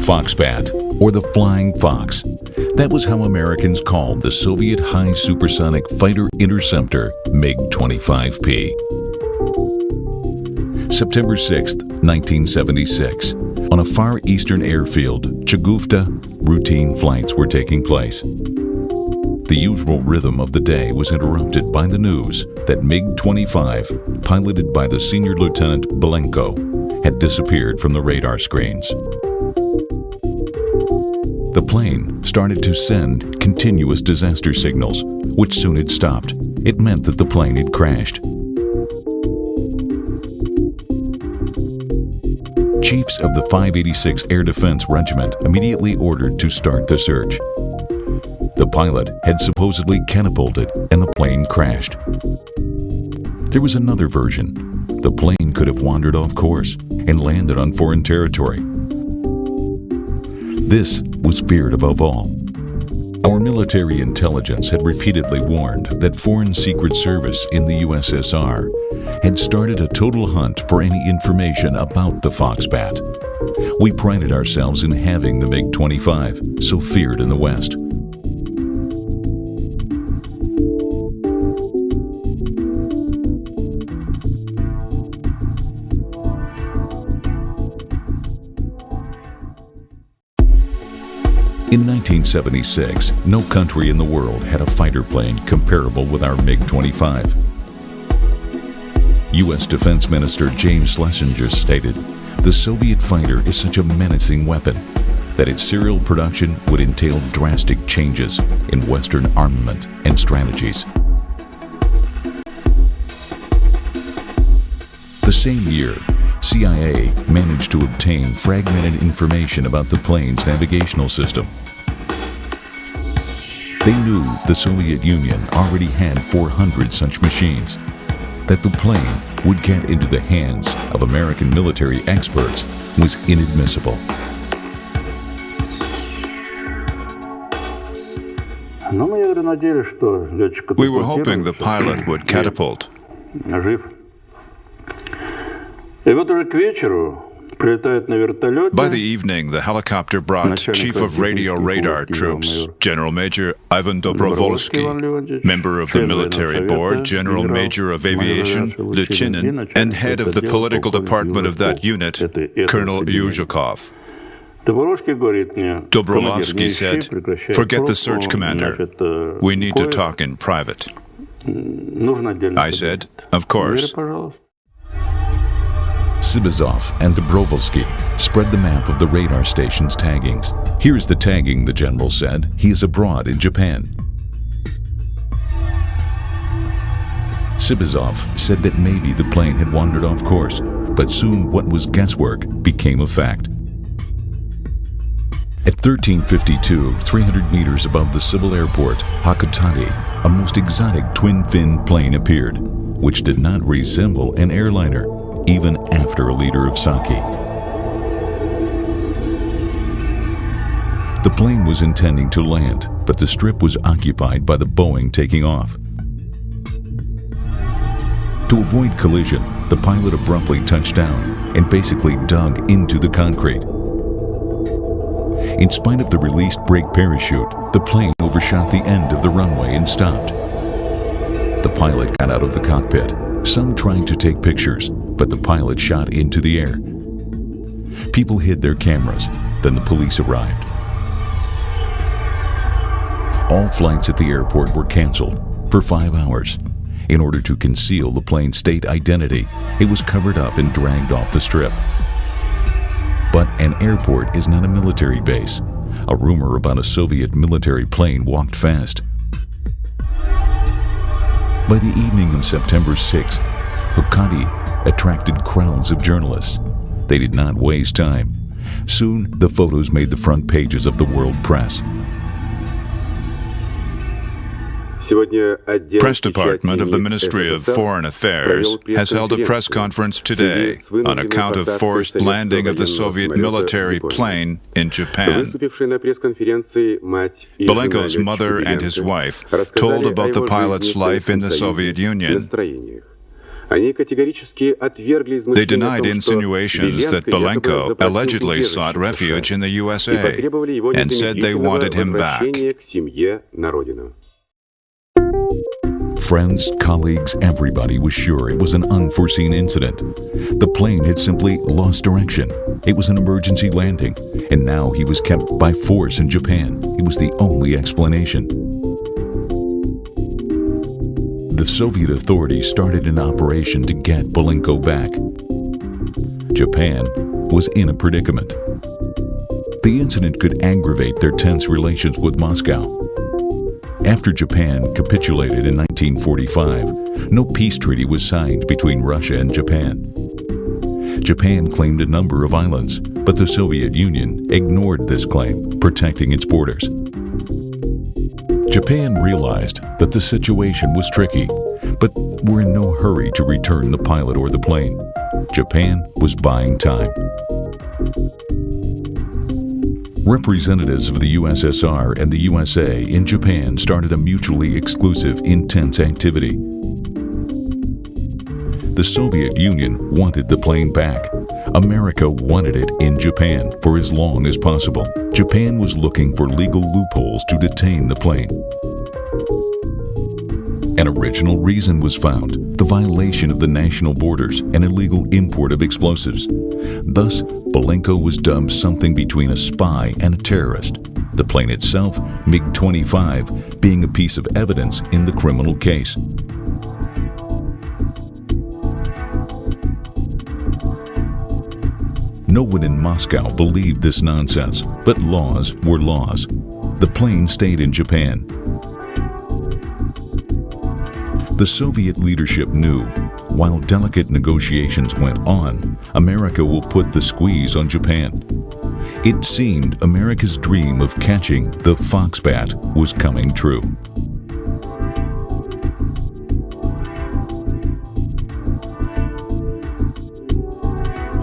Foxbat, or the Flying Fox. That was how Americans called the Soviet high supersonic fighter interceptor MiG-25P. September 6, 1976. On a far eastern airfield, Chugufta, routine flights were taking place. The usual rhythm of the day was interrupted by the news that MiG-25, piloted by the senior lieutenant Belenko, had disappeared from the radar screens. The plane started to send continuous disaster signals, which soon had stopped. It meant that the plane had crashed. Chiefs of the 586 Air Defense Regiment immediately ordered to start the search. The pilot had supposedly catapulted and the plane crashed. There was another version. The plane could have wandered off course and landed on foreign territory. This was feared above all. Our military intelligence had repeatedly warned that Foreign Secret Service in the USSR had started a total hunt for any information about the Foxbat. We prided ourselves in having the MiG-25, so feared in the West. In 1976, no country in the world had a fighter plane comparable with our MiG-25. U.S. Defense Minister James Schlesinger stated, "The Soviet fighter is such a menacing weapon that its serial production would entail drastic changes in Western armament and strategies." The same year, CIA managed to obtain fragmented information about the plane's navigational system. They knew the Soviet Union already had 400 such machines. That the plane would get into the hands of American military experts was inadmissible. We were hoping the pilot would catapult. By the evening, the helicopter brought Chief of Radio Radar Troops, General Major Ivan Dobrovolsky, Member of the Military Board, General Major of Aviation, Lieutenant, and Head of the Political Department of that unit, Colonel Yuzhakov. Dobrovolsky said, "Forget the search, Commander. We need to talk in private." I said, "Of course." Sibizov and Dobrovolsky spread the map of the radar station's taggings. "Here's the tagging," the general said. "He is abroad in Japan." Sibizov said that maybe the plane had wandered off course, but soon what was guesswork became a fact. At 1352, 300 meters above the civil airport, Hakodate, a most exotic twin-fin plane appeared, which did not resemble an airliner, even after a liter of sake. The plane was intending to land, but the strip was occupied by the Boeing taking off. To avoid collision, the pilot abruptly touched down and basically dug into the concrete. In spite of the released brake parachute, the plane overshot the end of the runway and stopped. The pilot got out of the cockpit, some trying to take pictures, but the pilot shot into the air. People hid their cameras, then the police arrived. All flights at the airport were canceled for 5 hours. In order to conceal the plane's state identity, it was covered up and dragged off the strip. But an airport is not a military base. A rumor about a Soviet military plane walked fast. By the evening of September 6th, Hakodate attracted crowds of journalists. They did not waste time. Soon, the photos made the front pages of the world press. Press Department of the Ministry of Foreign Affairs has held a press conference today on account of forced landing of the Soviet military plane in Japan. Belenko's mother and his wife told about the pilot's life in the Soviet Union. They denied insinuations that Belenko allegedly sought refuge in the USA and said they wanted him back. Friends, colleagues, everybody was sure it was an unforeseen incident. The plane had simply lost direction. It was an emergency landing, and now he was kept by force in Japan. It was the only explanation. The Soviet authorities started an operation to get Belenko back. Japan was in a predicament. The incident could aggravate their tense relations with Moscow. After Japan capitulated in 1945, no peace treaty was signed between Russia and Japan. Japan claimed a number of islands, but the Soviet Union ignored this claim, protecting its borders. Japan realized that the situation was tricky, but were in no hurry to return the pilot or the plane. Japan was buying time. Representatives of the USSR and the USA in Japan started a mutually exclusive, intense activity. The Soviet Union wanted the plane back. America wanted it in Japan for as long as possible. Japan was looking for legal loopholes to detain the plane. An original reason was found: the violation of the national borders and illegal import of explosives. Thus, Belenko was dubbed something between a spy and a terrorist, the plane itself, MiG-25, being a piece of evidence in the criminal case. No one in Moscow believed this nonsense, but laws were laws. The plane stayed in Japan. The Soviet leadership knew, while delicate negotiations went on, America will put the squeeze on Japan. It seemed America's dream of catching the foxbat was coming true.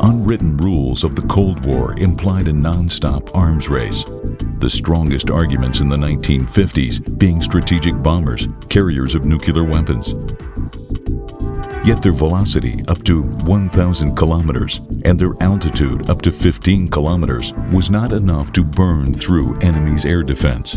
Unwritten rules of the Cold War implied a non-stop arms race. The strongest arguments in the 1950s being strategic bombers, carriers of nuclear weapons. Yet their velocity up to 1,000 kilometers and their altitude up to 15 kilometers was not enough to burn through enemy's air defense.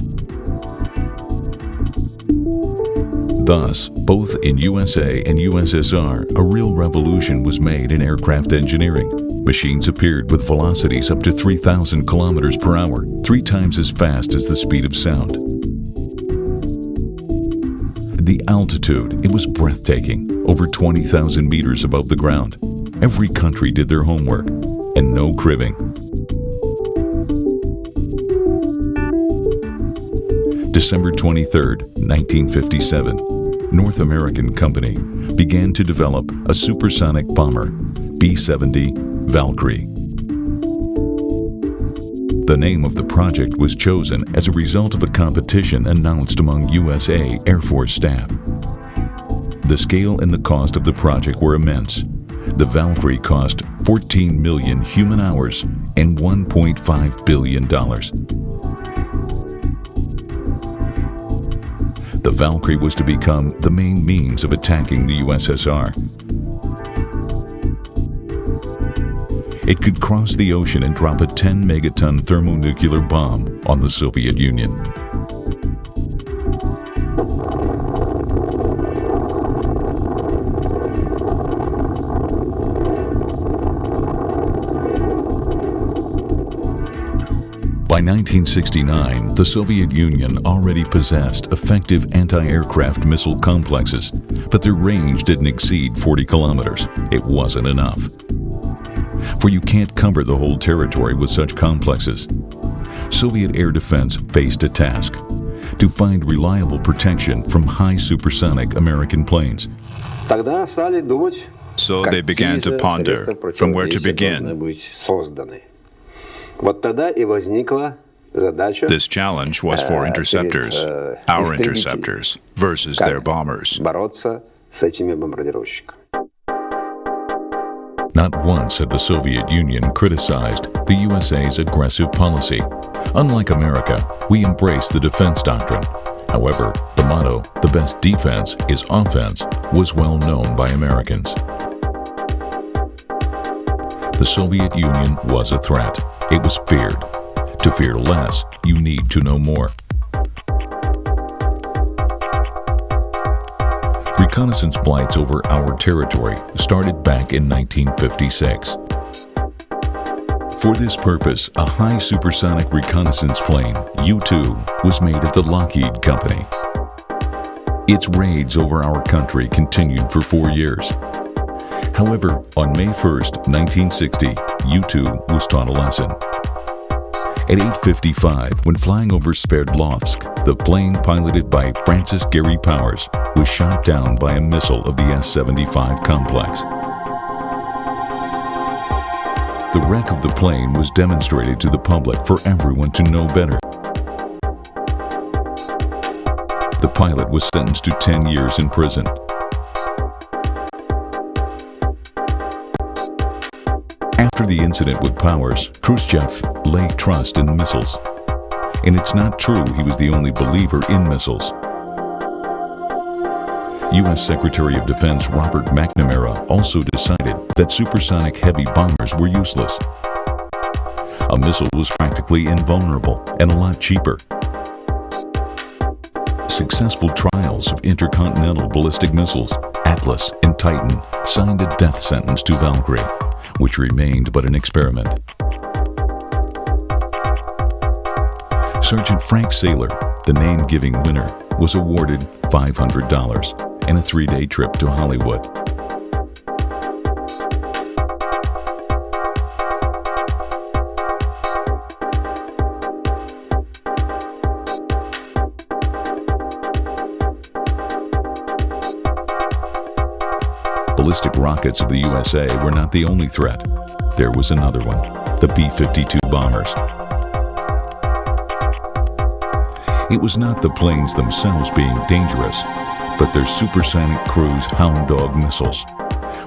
Thus, both in USA and USSR, a real revolution was made in aircraft engineering. Machines appeared with velocities up to 3,000 kilometers per hour, 3 times as fast as the speed of sound. The altitude, it was breathtaking, over 20,000 meters above the ground. Every country did their homework, and no cribbing. December 23, 1957, North American company began to develop a supersonic bomber, B-70 Valkyrie. The name of the project was chosen as a result of a competition announced among USA Air Force staff. The scale and the cost of the project were immense. The Valkyrie cost 14 million human hours and $1.5 billion. The Valkyrie was to become the main means of attacking the USSR. It could cross the ocean and drop a 10-megaton thermonuclear bomb on the Soviet Union. By 1969, the Soviet Union already possessed effective anti-aircraft missile complexes, but their range didn't exceed 40 kilometers. It wasn't enough. For you can't cover the whole territory with such complexes. Soviet air defense faced a task: to find reliable protection from high supersonic American planes. So they began to ponder from where to begin. This challenge was for interceptors, our interceptors, versus their bombers. Not once had the Soviet Union criticized the USA's aggressive policy. Unlike America, we embraced the defense doctrine. However, the motto, "the best defense is offense," was well known by Americans. The Soviet Union was a threat. It was feared. To fear less, you need to know more. Reconnaissance flights over our territory started back in 1956. For this purpose, a high supersonic reconnaissance plane, U-2, was made at the Lockheed Company. Its raids over our country continued for 4 years. However, on May 1st, 1960, U-2 was taught a lesson. At 8:55, when flying over Sverdlovsk, the plane piloted by Francis Gary Powers was shot down by a missile of the S-75 complex. The wreck of the plane was demonstrated to the public for everyone to know better. The pilot was sentenced to 10 years in prison. After the incident with Powers, Khrushchev laid trust in missiles. And it's not true he was the only believer in missiles. U.S. Secretary of Defense Robert McNamara also decided that supersonic heavy bombers were useless. A missile was practically invulnerable and a lot cheaper. Successful trials of intercontinental ballistic missiles, Atlas and Titan, signed a death sentence to Valkyrie, which remained but an experiment. Sergeant Frank Saylor, the name-giving winner, was awarded $500 and a 3-day trip to Hollywood. Ballistic rockets of the USA were not the only threat. There was another one, the B-52 bombers. It was not the planes themselves being dangerous, but their supersonic cruise Hound Dog missiles,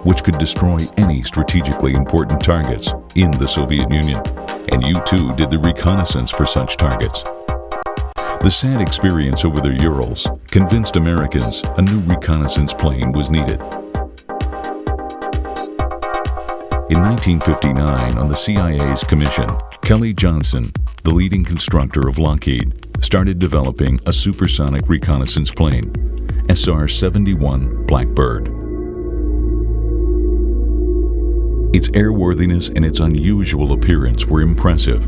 which could destroy any strategically important targets in the Soviet Union, and U-2 did the reconnaissance for such targets. The sad experience over the Urals convinced Americans a new reconnaissance plane was needed. In 1959, on the CIA's commission, Kelly Johnson, the leading constructor of Lockheed, started developing a supersonic reconnaissance plane, SR-71 Blackbird. Its airworthiness and its unusual appearance were impressive.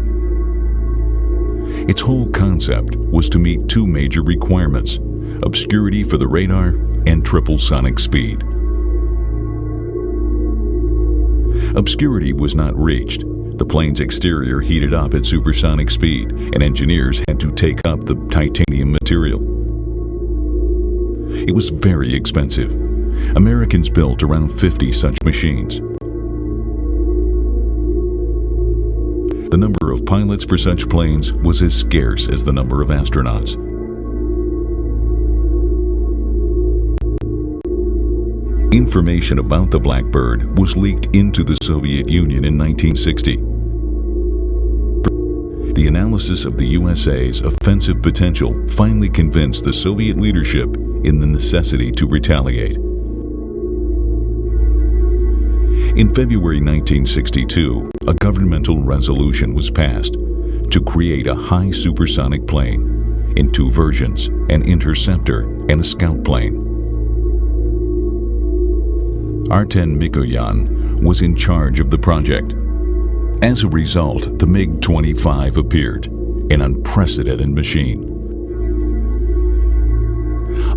Its whole concept was to meet two major requirements: obscurity for the radar and triple sonic speed. Obscurity was not reached. The plane's exterior heated up at supersonic speed, and engineers had to take up the titanium material. It was very expensive. Americans built around 50 such machines. The number of pilots for such planes was as scarce as the number of astronauts. Information about the Blackbird was leaked into the Soviet Union in 1960. The analysis of the USA's offensive potential finally convinced the Soviet leadership in the necessity to retaliate. In February 1962, a governmental resolution was passed to create a high supersonic plane in two versions, an interceptor and a scout plane. Arten Mikoyan was in charge of the project. As a result, the MiG-25 appeared, an unprecedented machine.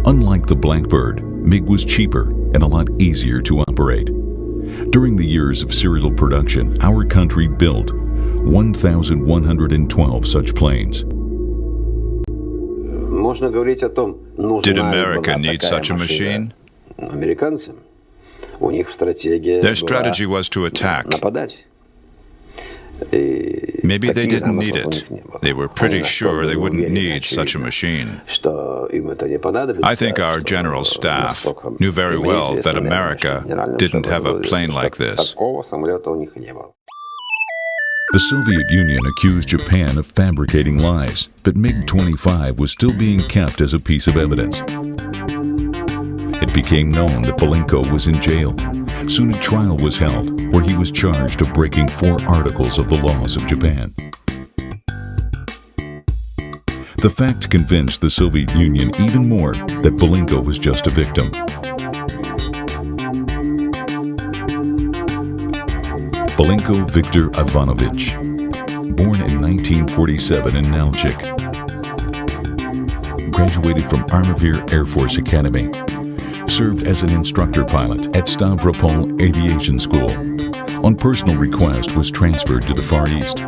Unlike the Blackbird, MiG was cheaper and a lot easier to operate. During the years of serial production, our country built 1,112 such planes. Did America need such a machine? Their strategy was to attack. Maybe they didn't need it. They were pretty sure they wouldn't need such a machine. I think our general staff knew very well that America didn't have a plane like this. The Soviet Union accused Japan of fabricating lies, but MiG-25 was still being kept as a piece of evidence. It became known that Belenko was in jail. Soon a trial was held, where he was charged of breaking 4 articles of the laws of Japan. The fact convinced the Soviet Union even more that Belenko was just a victim. Belenko Viktor Ivanovich, born in 1947 in Nalchik, graduated from Armavir Air Force Academy, served as an instructor pilot at Stavropol Aviation School. On personal request, was transferred to the Far East.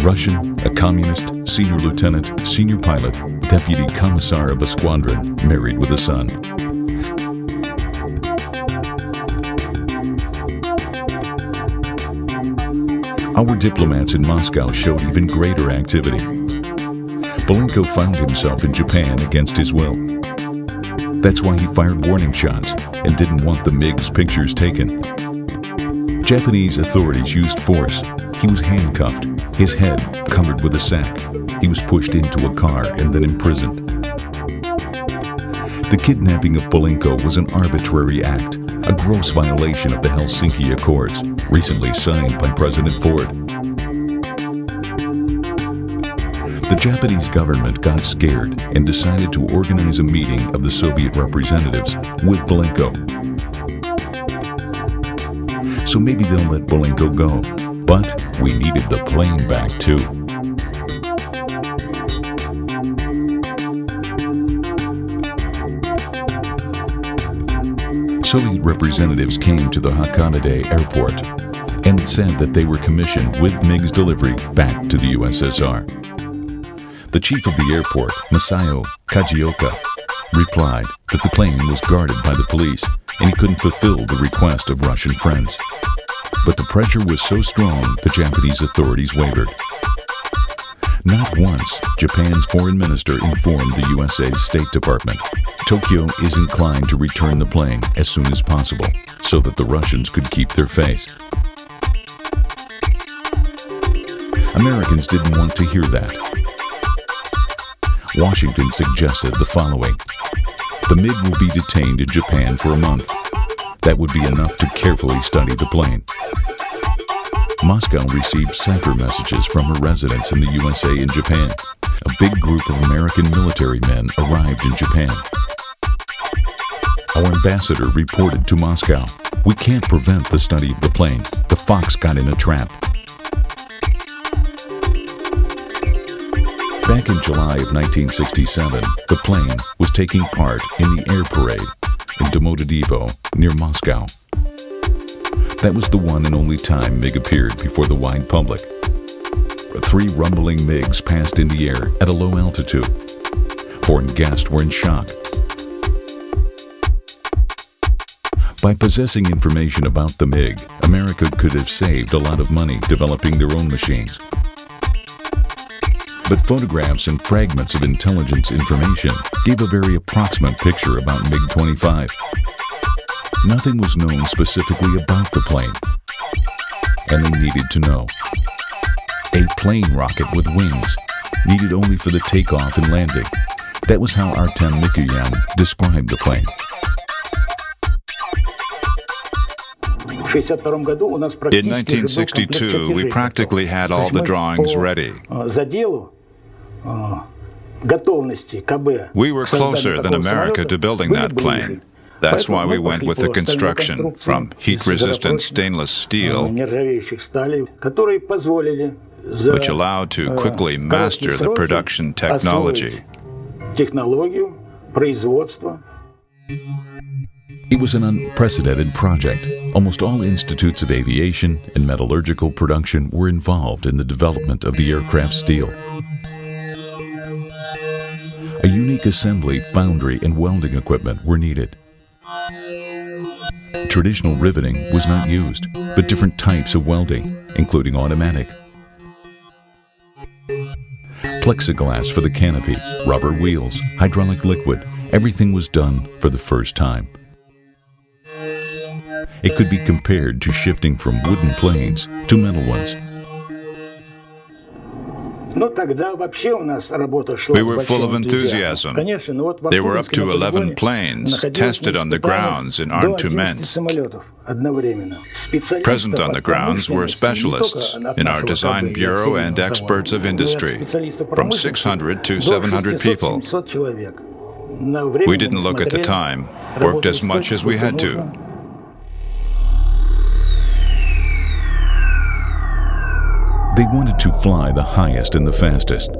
Russian, a communist, senior lieutenant, senior pilot, deputy commissar of a squadron, married with a son. Our diplomats in Moscow showed even greater activity. Belenko found himself in Japan against his will. That's why he fired warning shots and didn't want the MiG's pictures taken. Japanese authorities used force. He was handcuffed, his head covered with a sack. He was pushed into a car and then imprisoned. The kidnapping of Belenko was an arbitrary act, a gross violation of the Helsinki Accords, recently signed by President Ford. The Japanese government got scared and decided to organize a meeting of the Soviet representatives with Belenko. So maybe they'll let Belenko go, but we needed the plane back too. Soviet representatives came to the Hakodate airport and said that they were commissioned with MiG's delivery back to the USSR. The chief of the airport, Masayo Kajioka, replied that the plane was guarded by the police and he couldn't fulfill the request of Russian friends. But the pressure was so strong, the Japanese authorities wavered. Not once, Japan's foreign minister informed the USA's State Department. Tokyo is inclined to return the plane as soon as possible, so that the Russians could keep their face. Americans didn't want to hear that. Washington suggested the following: the MiG will be detained in Japan for a month. That would be enough to carefully study the plane. Moscow received cipher messages from her residents in the USA and Japan. A big group of American military men arrived in Japan. Our ambassador reported to Moscow, "We can't prevent the study of the plane. The fox got in a trap." Back in July of 1967, the plane was taking part in the air parade in Domodedovo, near Moscow. That was the one and only time MiG appeared before the wide public. 3 rumbling MiGs passed in the air at a low altitude. Foreign guests were in shock. By possessing information about the MiG, America could have saved a lot of money developing their own machines. But photographs and fragments of intelligence information gave a very approximate picture about MiG-25. Nothing was known specifically about the plane, and they needed to know. A plane rocket with wings, needed only for the takeoff and landing. That was how Artem Mikoyan described the plane. In 1962, we practically had all the drawings ready. We were closer than America to building that plane. That's why we went with the construction from heat-resistant stainless steel, which allowed to quickly master the production technology. It was an unprecedented project. Almost all institutes of aviation and metallurgical production were involved in the development of the aircraft steel. A unique assembly, foundry, and welding equipment were needed. Traditional riveting was not used, but different types of welding, including automatic. Plexiglass for the canopy, rubber wheels, hydraulic liquid, everything was done for the first time. It could be compared to shifting from wooden planes to metal ones. We were full of enthusiasm. There were up to 11 planes tested on the grounds in armaments. Present on the grounds were specialists in our design bureau and experts of industry, from 600 to 700 people. We didn't look at the time, worked as much as we had to. They wanted to fly the highest and the fastest.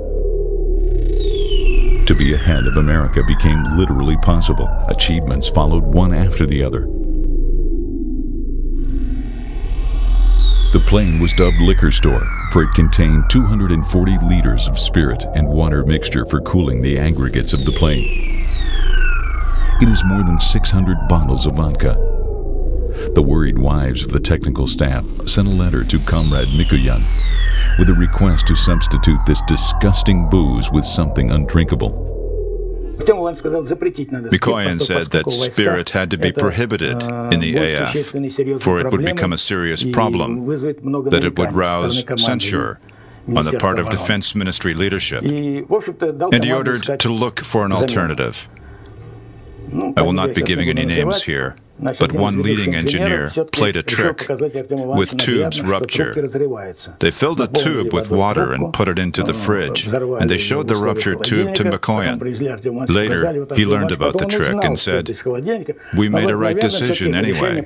To be ahead of America became literally possible. Achievements followed one after the other. The plane was dubbed Liquor Store, for it contained 240 liters of spirit and water mixture for cooling the aggregates of the plane. It is more than 600 bottles of vodka. The worried wives of the technical staff sent a letter to Comrade Mikoyan with a request to substitute this disgusting booze with something undrinkable. Mikoyan said that spirit had to be prohibited in the AF, for it would become a serious problem, that it would rouse censure on the part of Defense Ministry leadership, and he ordered to look for an alternative. I will not be giving any names here, but one leading engineer played a trick with tubes rupture. They filled a tube with water and put it into the fridge, and they showed the ruptured tube to Mikoyan. Later, he learned about the trick and said, "We made a right decision anyway."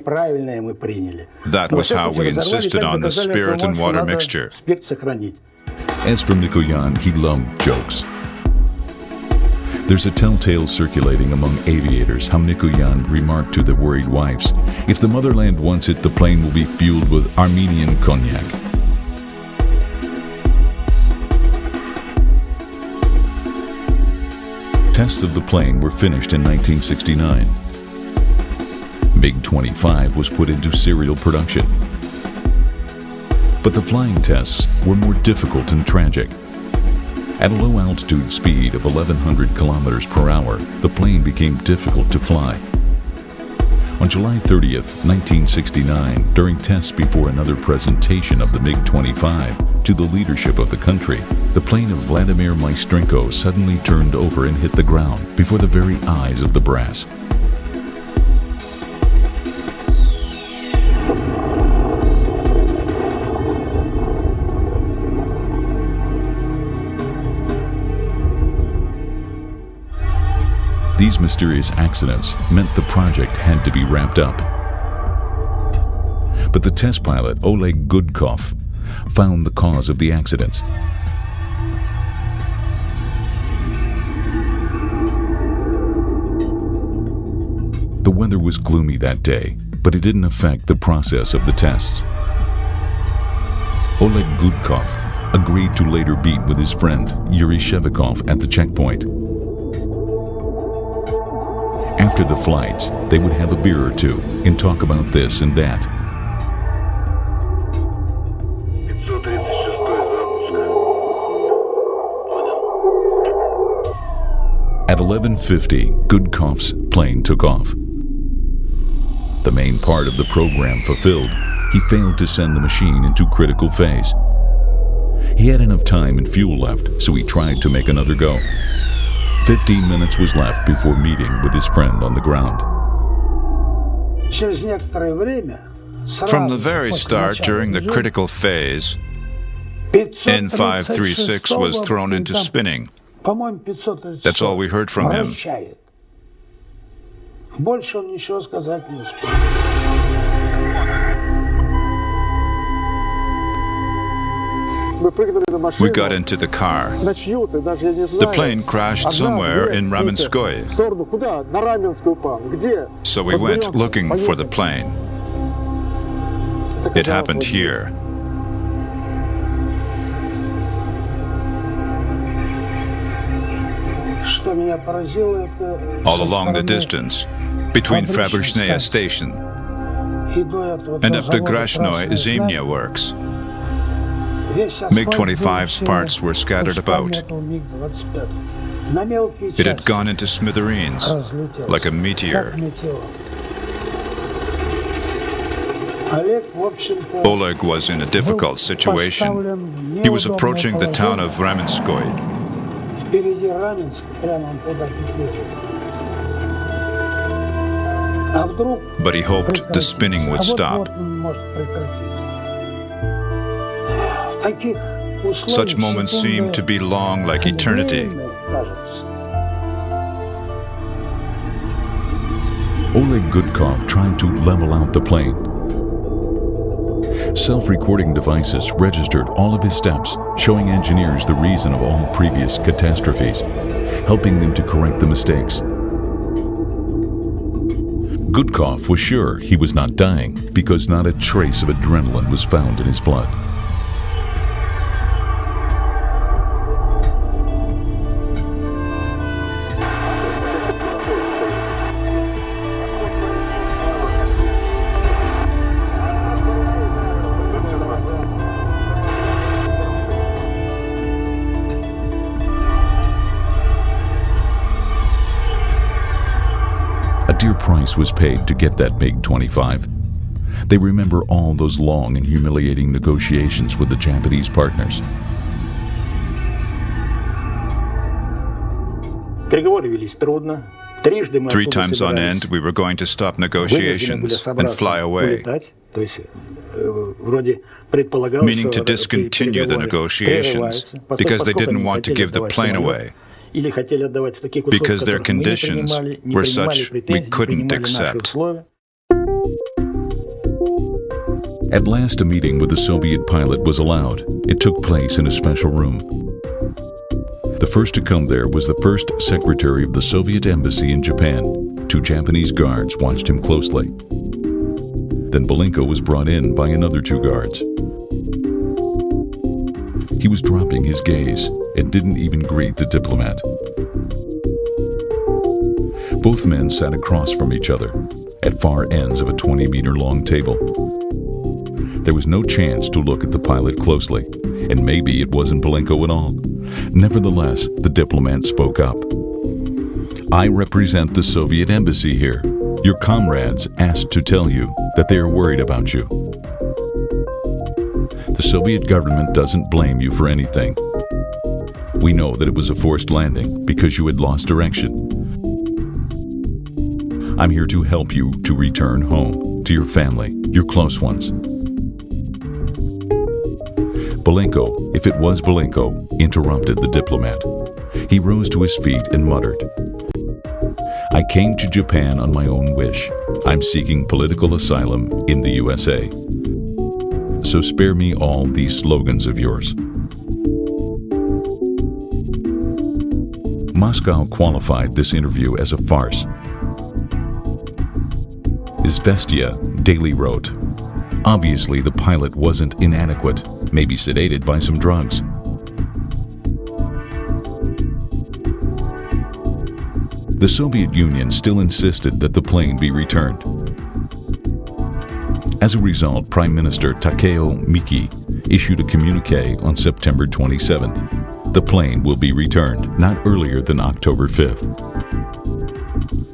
That was how we insisted on the spirit and water mixture. As for Mikoyan, he loved jokes. There's a telltale circulating among aviators how Mikoyan remarked to the worried wives, "If the motherland wants it, the plane will be fueled with Armenian cognac." Tests of the plane were finished in 1969. MiG-25 was put into serial production. But the flying tests were more difficult and tragic. At a low altitude speed of 1,100 kilometers per hour, the plane became difficult to fly. On July 30th, 1969, during tests before another presentation of the MiG-25 to the leadership of the country, the plane of Vladimir Maestrenko suddenly turned over and hit the ground before the very eyes of the brass. These mysterious accidents meant the project had to be wrapped up. But the test pilot, Oleg Gudkov, found the cause of the accidents. The weather was gloomy that day, but it didn't affect the process of the tests. Oleg Gudkov agreed to later meet with his friend, Yuri Shevikov, at the checkpoint. After the flights, they would have a beer or two and talk about this and that. At 11:50, Gudkov's plane took off. The main part of the program fulfilled, he failed to send the machine into critical phase. He had enough time and fuel left, so he tried to make another go. 15 minutes was left before meeting with his friend on the ground. From the very start, during the critical phase, N536 was thrown into spinning. That's all we heard from him. We got into the car. The plane crashed somewhere in Ramenskoye. So we went looking for the plane. It happened here. All along the distance, between Fabrichnaya station and up to Grashnoy Zimnya works, MiG-25's parts were scattered about. It had gone into smithereens, like a meteor. Oleg was in a difficult situation. He was approaching the town of Ramenskoy. But he hoped the spinning would stop. Such moments seem to be long, like eternity. Oleg Gudkov tried to level out the plane. Self-recording devices registered all of his steps, showing engineers the reason of all previous catastrophes, helping them to correct the mistakes. Gudkov was sure he was not dying because not a trace of adrenaline was found in his blood. A dear price was paid to get that MiG-25. They remember all those long and humiliating negotiations with the Japanese partners. Three times on end, we were going to stop negotiations and fly away, meaning to discontinue the negotiations because they didn't want to give the plane away, because their conditions were such we couldn't accept. At last, a meeting with the Soviet pilot was allowed. It took place in a special room. The first to come there was the first secretary of the Soviet embassy in Japan. Two Japanese guards watched him closely. Then Belenko was brought in by another two guards. He was dropping his gaze and didn't even greet the diplomat. Both men sat across from each other at far ends of a 20-meter-long table. There was no chance to look at the pilot closely, and maybe it wasn't Belenko at all. Nevertheless, the diplomat spoke up. "I represent the Soviet embassy here. Your comrades asked to tell you that they are worried about you. The Soviet government doesn't blame you for anything. We know that it was a forced landing because you had lost direction. I'm here to help you to return home, to your family, your close ones." Belenko, if it was Belenko, interrupted the diplomat. He rose to his feet and muttered, "I came to Japan on my own wish. I'm seeking political asylum in the USA. So spare me all these slogans of yours." Moscow qualified this interview as a farce. Izvestia daily wrote, "Obviously the pilot wasn't inadequate, maybe sedated by some drugs." The Soviet Union still insisted that the plane be returned. As a result, Prime Minister Takeo Miki issued a communique on September 27th. The plane will be returned not earlier than October 5th.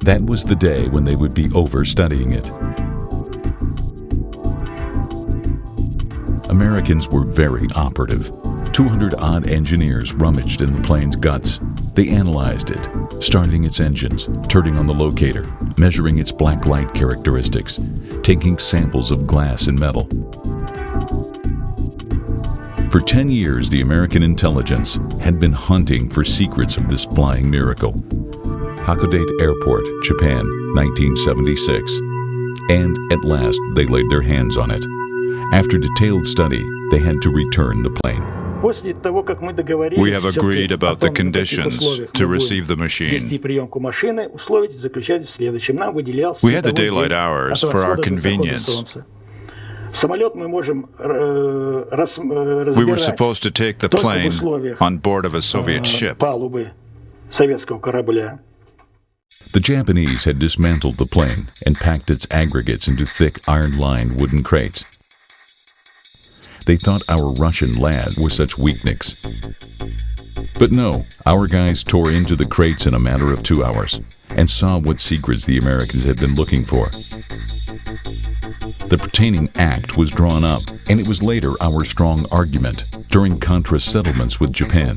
That was the day when they would be over studying it. Americans were very operative. 200-odd engineers rummaged in the plane's guts. They analyzed it, starting its engines, turning on the locator, measuring its black light characteristics, taking samples of glass and metal. For 10 years, the American intelligence had been hunting for secrets of this flying miracle. Hakodate Airport, Japan, 1976. And at last, they laid their hands on it. After detailed study, they had to return the plane. We have agreed about the conditions to receive the machine. We had the daylight hours for our convenience. We were supposed to take the plane on board of a Soviet ship. The Japanese had dismantled the plane and packed its aggregates into thick iron-lined wooden crates. They thought our Russian lad were such weakniks. But no, our guys tore into the crates in a matter of 2 hours and saw what secrets the Americans had been looking for. The pertaining act was drawn up, and it was later our strong argument during Contra settlements with Japan.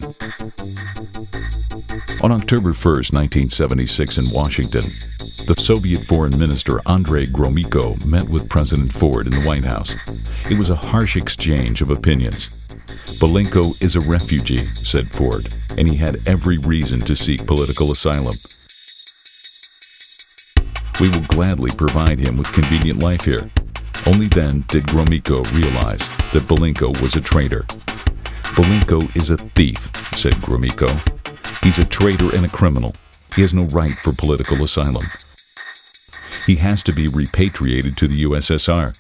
On October 1st, 1976 in Washington, the Soviet Foreign Minister Andrei Gromyko met with President Ford in the White House. It was a harsh exchange of opinions. Belenko is a refugee, said Ford, and he had every reason to seek political asylum. We will gladly provide him with convenient life here. Only then did Gromyko realize that Belenko was a traitor. Belenko is a thief, said Gromyko. He's a traitor and a criminal. He has no right for political asylum. He has to be repatriated to the USSR.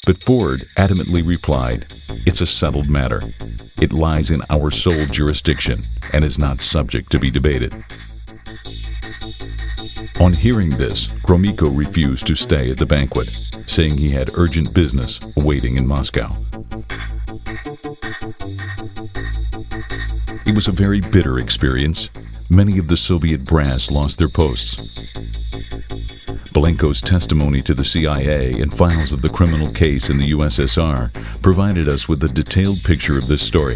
But Ford adamantly replied, "It's a settled matter. It lies in our sole jurisdiction and is not subject to be debated." On hearing this, Gromyko refused to stay at the banquet, saying he had urgent business awaiting in Moscow. It was a very bitter experience. Many of the Soviet brass lost their posts. Belenko's testimony to the CIA and files of the criminal case in the USSR provided us with a detailed picture of this story.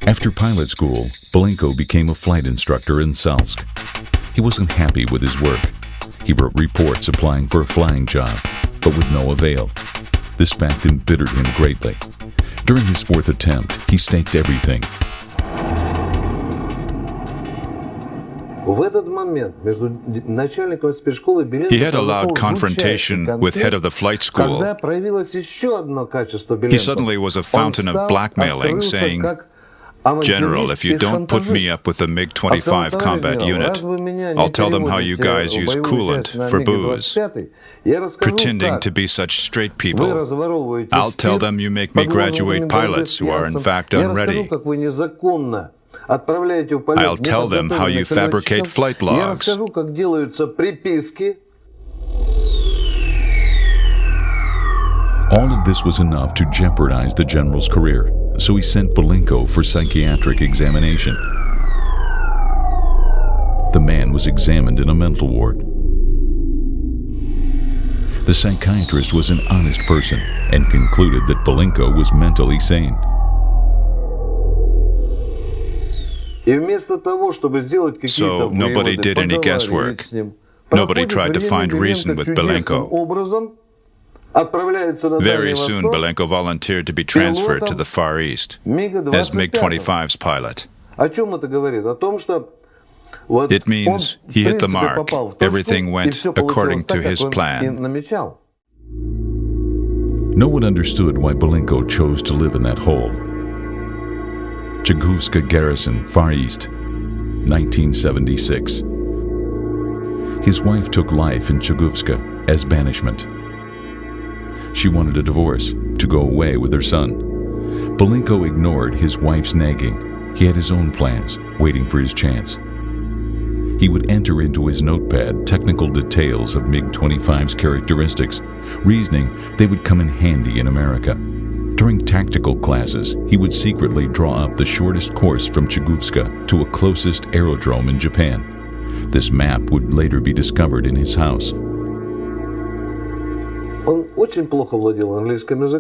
After pilot school, Belenko became a flight instructor in Salsk. He wasn't happy with his work. He wrote reports applying for a flying job, but with no avail. This fact embittered him greatly. During his fourth attempt, he staked everything. He had allowed confrontation with head of the flight school. He suddenly was a fountain of blackmailing, saying, "General, if you don't put me up with the MiG-25 combat unit, I'll tell them how you guys use coolant for booze. Pretending to be such straight people, I'll tell them you make me graduate pilots who are in fact unready. I'll tell them how you fabricate flight logs." All of this was enough to jeopardize the general's career, so he sent Belenko for psychiatric examination. The man was examined in a mental ward. The psychiatrist was an honest person and concluded that Belenko was mentally sane. So nobody did any guesswork. Nobody tried to find reason with Belenko. Very soon, Belenko volunteered to be transferred to the Far East as MiG-25's pilot. It means he hit the mark. Everything went according to his plan. No one understood why Belenko chose to live in that hole. Chiguvska Garrison, Far East, 1976. His wife took life in Chiguvska as banishment. She wanted a divorce, to go away with her son. Belenko ignored his wife's nagging. He had his own plans, waiting for his chance. He would enter into his notepad technical details of MiG-25's characteristics, reasoning they would come in handy in America. During tactical classes, he would secretly draw up the shortest course from Chiguvska to a closest aerodrome in Japan. This map would later be discovered in his house.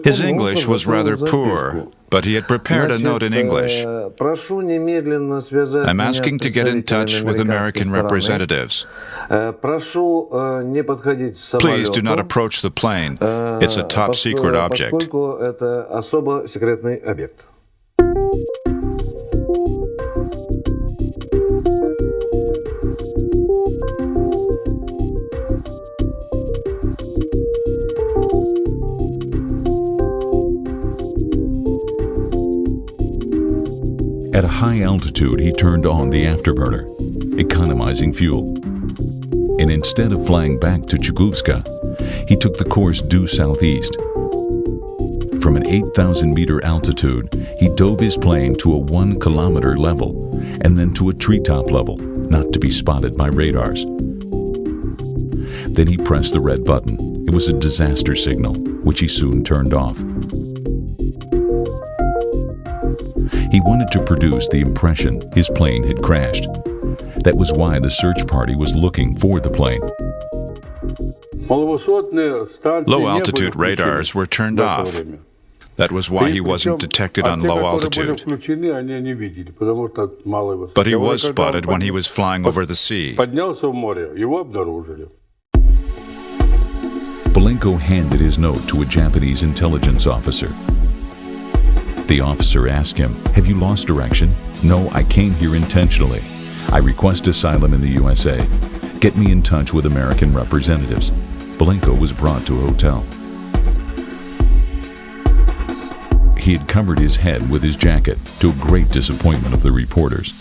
His English was rather poor, but he had prepared a note in English. "I'm asking to get in touch with American representatives. Please do not approach the plane. It's a top secret object." At a high altitude, he turned on the afterburner, economizing fuel. And instead of flying back to Chiguvska, he took the course due southeast. From an 8,000-meter altitude, he dove his plane to a 1-kilometer level, and then to a treetop level, not to be spotted by radars. Then he pressed the red button. It was a disaster signal, which he soon turned off. He wanted to produce the impression his plane had crashed. That was why the search party was looking for the plane. Low-altitude radars were turned off. That was why he wasn't detected on low altitude. But he was spotted when he was flying over the sea. Belenko handed his note to a Japanese intelligence officer. The officer asked him, "Have you lost direction?" "No, I came here intentionally. I request asylum in the USA. Get me in touch with American representatives." Belenko was brought to a hotel. He had covered his head with his jacket, to a great disappointment of the reporters.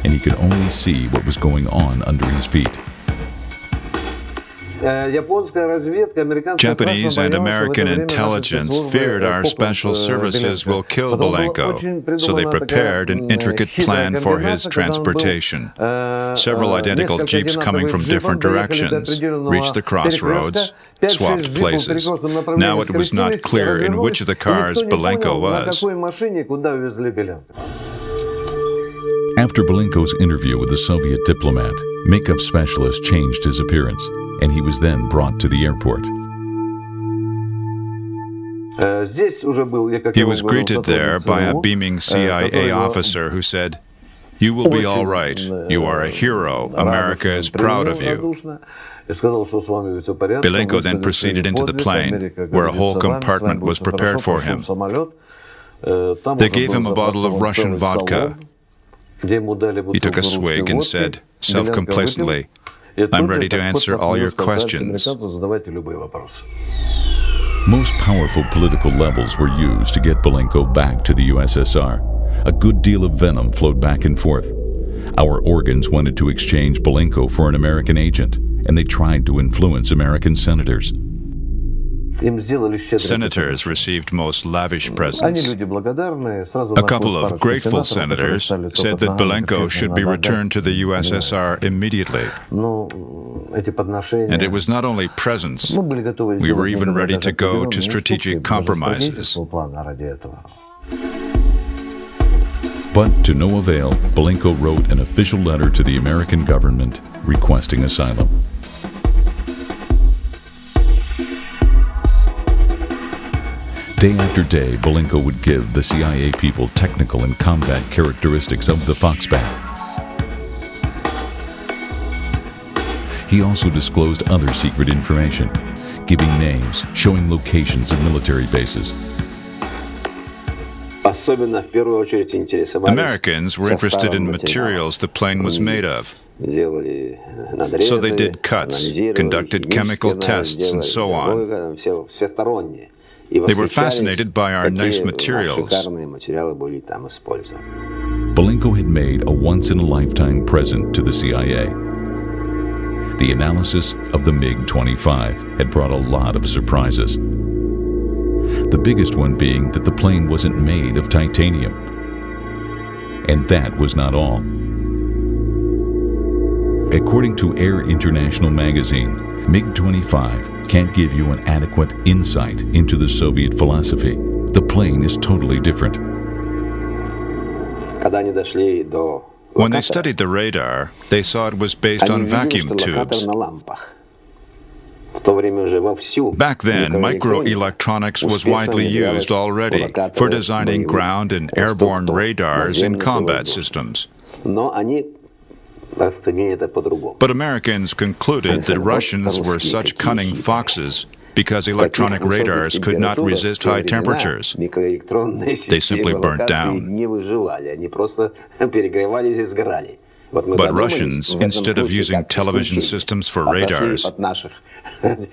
And he could only see what was going on under his feet. Japanese and American intelligence feared our special services will kill Belenko, so they prepared an intricate plan for his transportation. Several identical jeeps coming from different directions reached the crossroads, swapped places. Now it was not clear in which of the cars Belenko was. After Belenko's interview with the Soviet diplomat, makeup specialist changed his appearance, and he was then brought to the airport. He was greeted there by a beaming CIA officer who said, "You will be all right. You are a hero. America is proud of you." Belenko then proceeded into the plane, where a whole compartment was prepared for him. They gave him a bottle of Russian vodka. He took a swig and said, self-complacently, "I'm ready to answer all your questions." Most powerful political levels were used to get Belenko back to the USSR. A good deal of venom flowed back and forth. Our organs wanted to exchange Belenko for an American agent, and they tried to influence American senators. Senators received most lavish presents. A couple of grateful senators said that Belenko should be returned to the USSR immediately. And it was not only presents, we were even ready to go to strategic compromises. But to no avail, Belenko wrote an official letter to the American government requesting asylum. Day after day, Belenko would give the CIA people technical and combat characteristics of the Foxbat. He also disclosed other secret information, giving names, showing locations of military bases. Americans were interested in materials the plane was made of. So they did cuts, conducted chemical tests, and so on. They were fascinated by our nice materials. Belenko had made a once-in-a-lifetime present to the CIA. The analysis of the MiG-25 had brought a lot of surprises. The biggest one being that the plane wasn't made of titanium. And that was not all. According to Air International magazine, MiG-25 can't give you an adequate insight into the Soviet philosophy. The plane is totally different. When they studied the radar, they saw it was based on vacuum tubes. Back then, microelectronics was widely used already for designing ground and airborne radars in combat systems. But Americans concluded that Russians were such cunning foxes because electronic radars could not resist high temperatures. They simply burnt down. But Russians, instead of using television systems for radars,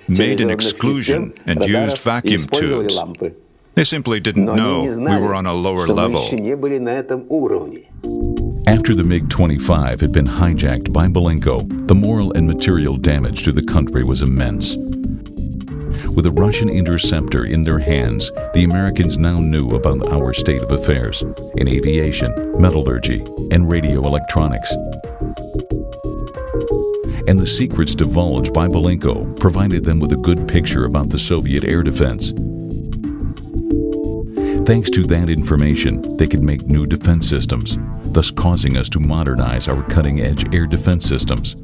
made an exclusion and used vacuum tubes. They simply didn't know we were on a lower level. After the MiG-25 had been hijacked by Belenko, the moral and material damage to the country was immense. With a Russian interceptor in their hands, the Americans now knew about our state of affairs in aviation, metallurgy, and radio electronics. And the secrets divulged by Belenko provided them with a good picture about the Soviet air defense. Thanks to that information, they could make new defense systems, thus causing us to modernize our cutting-edge air defense systems.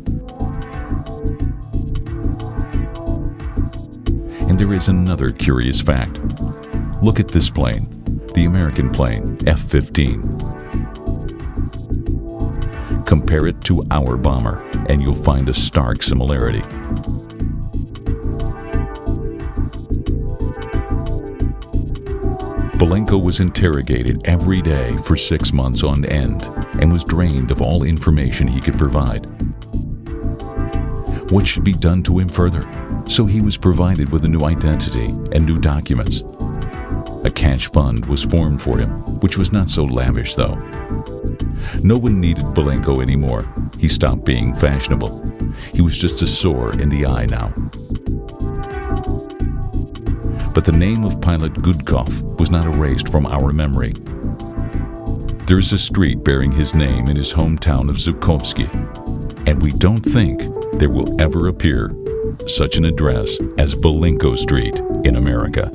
And there is another curious fact. Look at this plane, the American plane, F-15. Compare it to our bomber, and you'll find a stark similarity. Belenko was interrogated every day for 6 months on end and was drained of all information he could provide. What should be done to him further? So he was provided with a new identity and new documents. A cash fund was formed for him, which was not so lavish though. No one needed Belenko anymore. He stopped being fashionable. He was just a sore in the eye now. But the name of pilot Gudkov was not erased from our memory. There is a street bearing his name in his hometown of Zhukovsky, and we don't think there will ever appear such an address as Belenko Street in America.